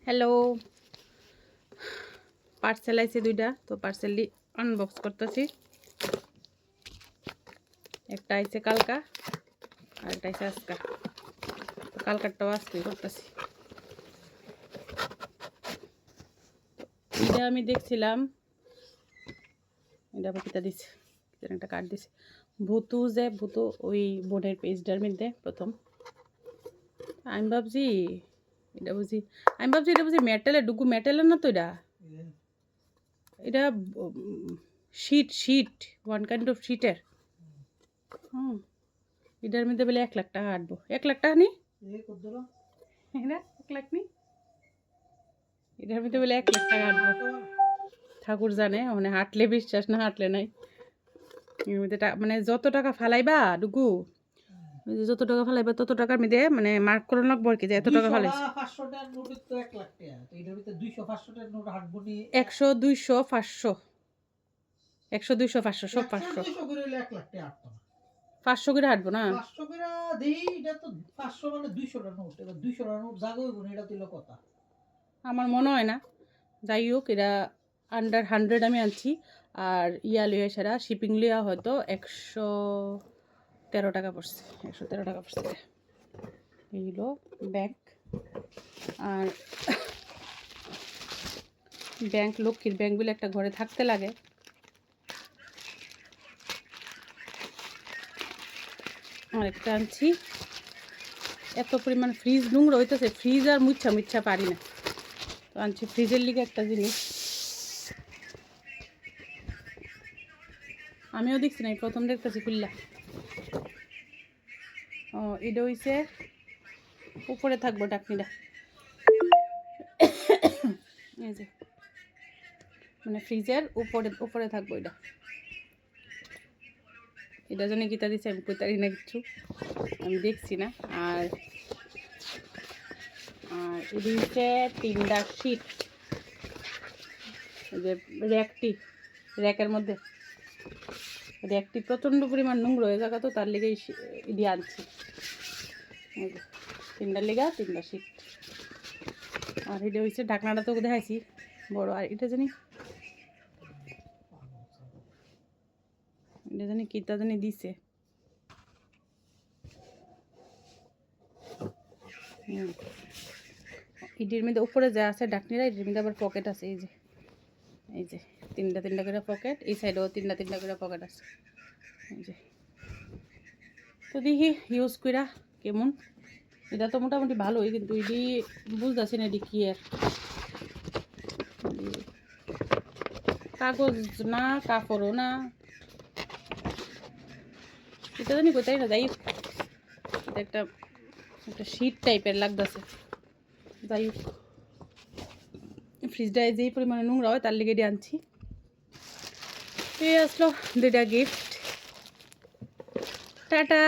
Hello, parcel আইছে দুইটা, তো পার্সেলটি আনবক্স করতেছি। একটা আইছে কালকা আর একটা আইছে আজকা। তো কালকারটাও আজকে করতেছি। এটা আমি দেখছিলাম, এটা কিতা দিছে, একটা কার্ড দিছে ভূতু, যে ভূতু ওই বোনের পেজটার মধ্যে প্রথম। আমি ভাবছি এটা বুঝি মেটালের ডুগু মেটালের না তো এটা শীট ওয়ান কাইন্ড অফ শীটের। এটার মধ্যে বলে 1 লাখ টাকা কাটবো। 1 লাখ টাকা নি, 1 লাখ নি, এটার মধ্যে বলে 1 লাখ টাকা কাটবো। ঠাকুর জানে, মানে হাঁটলে বিশ্বাস, না হাঁটলে নাই। এর মধ্যে মানে যত টাকা ফালাইবা ডুগু, যত টাকা ফালাইবা তত টাকার মধ্যে মানে মার্ক করে লাগবো আর কি, যে এত টাকা ফালাইছি। 500 টাকার নোট তো 1 লাখ টাকা, তো এটার ভিতরে 200 500 টাকার নোট হাঁটবো নি। 100 200 500, 100 200 500 সব 500 করে হলে 1 লাখ টাকা হাঁটতো না। 500 করে হাঁটবো না, 500 করে দেই। এটা তো 500 মানে 200 টাকার নোট। এবার 200 টাকার নোট জাগো হইব না, এটা তো হলো কথা। আমার মনে হয় না। যাই হোক, এরা আন্ডার 100 আমি আনছি। আর লিয়া সারা শিপিং লিয়া হয়তো 113 টাকা পড়ছে, 113 টাকা পড়ছে। এই হলো ব্যাংক, আর ব্যাংক লক্ষ্মীর ব্যাংক বলে একটা ঘরে থাকতে লাগে। আর একটা আনছি, এত পরিমাণ ফ্রিজ নোংরা হইতেছে, ফ্রিজ আর মুচ্ছা পারি না, তো আনছি ফ্রিজের লিগে একটা জিনিস। আমিও দেখছি না, প্রথম দেখতেছি খুললা। ও, এটা হইছে উপরে থাকবো ডাকনিটা, এই যে মানে ফ্রিজের উপরে থাকবো। এটা জন্য গীতা দিচ্ছে, আমি কইতারি না কিছু, আমি দেখছি না। আর এটা হচ্ছে 3টা শীট, যে র্যাকের মধ্যে র্যাকটি প্রচণ্ড পরিমাণ নোংরা হয়ে যাবে, তো তার লেগেই এটি আনছি। 3টার লেগা 3টা শীট। আর এটা হচ্ছে ঢাকনাটা তো দেখাইছি বড়। আর এটা জানি কিতা জানি দিছে, ইডির মধ্যে উপরে যা আছে ঢাকনিরা, ইডির মধ্যে আবার পকেট আছে। এই যে 3টা করে পকেট, এই সাইডেও 3টা করে পকেট আছে। এই যে, তো দেখি ইউজ কইরা কেমন। এটা তো মোটামুটি ভালোই, কিন্তু এটি বুঝতেছি না এটি কি আর কাগজ না কাপড়ও না, এটা জানি কোথায় না। যাই হোক, এটা একটা শীট টাইপের লাগতেছে। যাই হোক, ফ্রিজটায় যেই পরিমাণে নোংরা হয় তার লেগে দিয়ে আনছি। এই আসলো 2টা গিফট। টাটা।